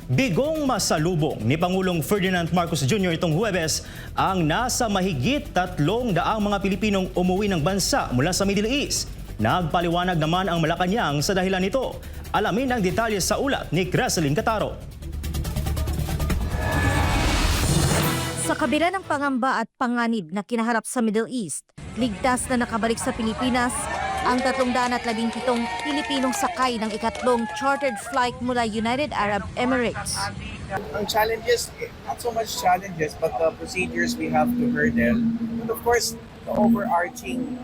Bigong masalubong ni Pangulong Ferdinand Marcos Jr. itong Huwebes ang nasa mahigit 300 mga Pilipinong umuwi ng bansa mula sa Middle East. Nagpaliwanag naman ang Malacanang sa dahilan nito. Alamin ang detalye sa ulat ni Creseline Cataro. Sa kabila ng pangamba at panganib na kinaharap sa Middle East, ligtas na nakabalik sa Pilipinas ang 317 Pilipinong sakay ng ikatlong chartered flight mula United Arab Emirates. Ang challenges, not so much challenges, but the procedures we have to hurdle. And of course, the overarching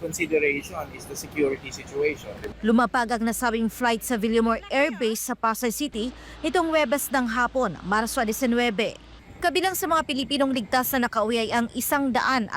consideration is the security situation. Lumapag ang nasabing flight sa Villamor Air Base sa Pasay City nitong Huwebes ng hapon, Marso 19. Kabilang sa mga Pilipinong ligtas na nakauwi ay ang 153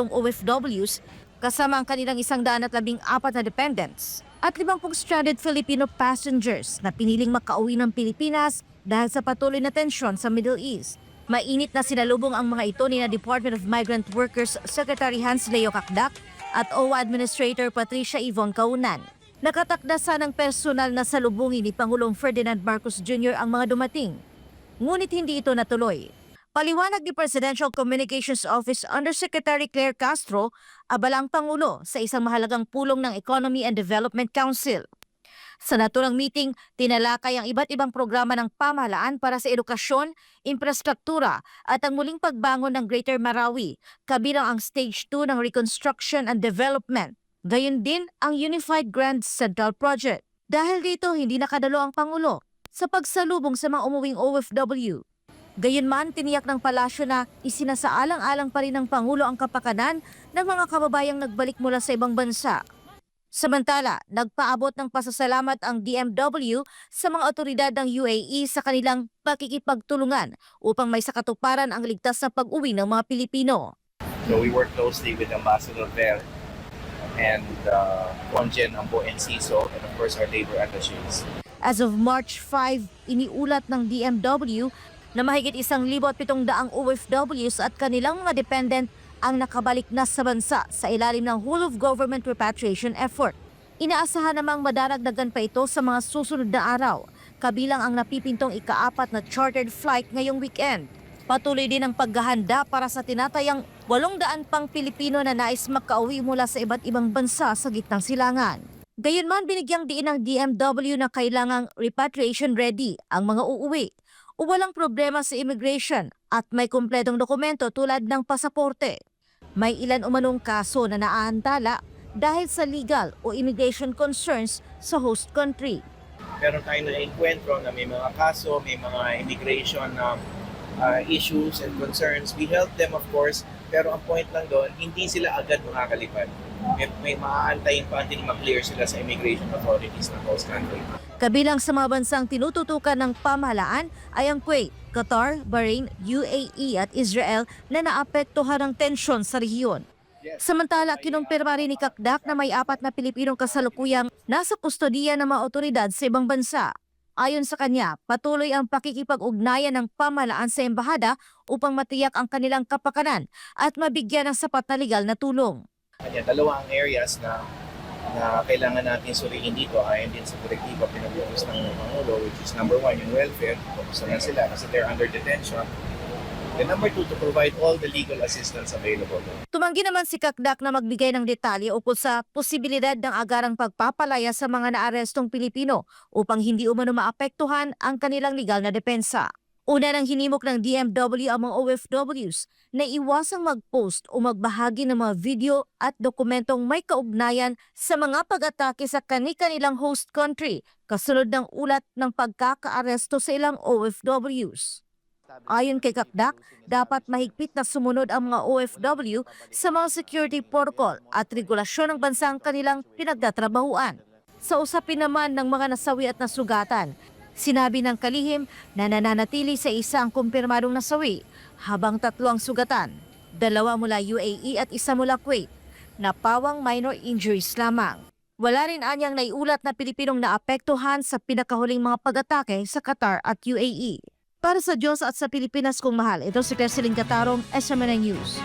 OFWs kasama ang kanilang 114 na dependents at 50 stranded Filipino passengers na piniling makauwi ng Pilipinas dahil sa patuloy na tensyon sa Middle East. Mainit na sinalubong ang mga ito ni na Department of Migrant Workers Secretary Hans Leo Kakdak at OWA Administrator Patricia Yvonne Kaunan. Nakatakda ng personal na salubungin ni Pangulong Ferdinand Marcos Jr. ang mga dumating. Ngunit hindi ito natuloy. Paliwanag ni Presidential Communications Office Undersecretary Claire Castro, abalang Pangulo sa isang mahalagang pulong ng Economy and Development Council. Sa naturang meeting, tinalakay ang iba't ibang programa ng pamahalaan para sa edukasyon, infrastruktura at ang muling pagbangon ng Greater Marawi, kabilang ang Stage 2 ng Reconstruction and Development. Gayon din ang Unified Grand Central Project. Dahil dito, hindi nakadalo ang Pangulo sa pagsalubong sa mga umuwing OFW. Gayunman, tiniyak ng palasyo na isinasaalang-alang pa rin ng Pangulo ang kapakanan ng mga kababayang nagbalik mula sa ibang bansa. Samantala, nagpaabot ng pasasalamat ang DMW sa mga otoridad ng UAE sa kanilang pakikipagtulungan upang may sakatuparan ang ligtas na pag-uwi ng mga Pilipino. So we work closely with Ambassador Ver and Conjen Ambo Enciso and of course our labor attaches. As of March 5, iniulat ng DMW na mahigit 1,700 OFWs at kanilang mga dependent ang nakabalik na sa bansa sa ilalim ng whole of government repatriation effort. Inaasahan namang madaragdagan pa ito sa mga susunod na araw, kabilang ang napipintong ika-4 na chartered flight ngayong weekend. Patuloy din ang paghahanda para sa tinatayang 800 pang Pilipino na nais makauwi mula sa iba't ibang bansa sa gitnang silangan. Gayunman, binigyang diin ng DMW na kailangang repatriation ready ang mga uuwi o walang problema sa immigration at may kumpletong dokumento tulad ng pasaporte. May ilan umanong kaso na naaantala dahil sa legal o immigration concerns sa host country. Meron tayo na enkwentro na may mga kaso, may mga immigration issues and concerns. We help them of course, pero ang point lang doon, hindi sila agad makakalipad. May maaantayin pa until ma-clear sila sa immigration authorities ng host country. Kabilang sa mga bansang tinututukan ng pamahalaan ay ang Kuwait, Qatar, Bahrain, UAE at Israel na naapektuhan ng tensyon sa rehiyon. Samantala, kinumpirma rin ni Kakdak na may 4 na Pilipinong kasalukuyang nasa kustodiya ng mga otoridad sa ibang bansa. Ayon sa kanya, patuloy ang pakikipag-ugnayan ng pamahalaan sa embahada upang matiyak ang kanilang kapakanan at mabigyan ng sapat na legal na tulong. Dalawa ang areas na kailangan natin suriin dito ayon din sa direktiba pinag-focus ng Pangulo, which is number 1, yung welfare, focus na sila kasi they're under detention. And number 2, to provide all the legal assistance available. Tumanggi naman si Kakdak na magbigay ng detalye ukol sa posibilidad ng agarang pagpapalaya sa mga naarestong Pilipino upang hindi umano maapektuhan ang kanilang legal na depensa. Una nang hinimok ng DMW ang mga OFWs na iwasang mag-post o magbahagi ng mga video at dokumentong may kaugnayan sa mga pag-atake sa kani-kanilang host country kasunod ng ulat ng pagkakaaresto sa ilang OFWs. Ayon kay Kakdak, dapat mahigpit na sumunod ang mga OFW sa mga security protocol at regulasyon ng bansang kanilang pinagtatrabahuan. Sa usapin naman ng mga nasawi at nasugatan, sinabi ng kalihim na nananatili sa isang kumpirmadong nasawi habang 3 ang sugatan, 2 mula UAE at 1 mula Kuwait, na pawang minor injuries lamang. Wala rin anyang naiulat na Pilipinong naapektuhan sa pinakahuling mga pag-atake sa Qatar at UAE. Para sa Diyos at sa Pilipinas kong mahal, ito si Creseline Cataro, SMNI News.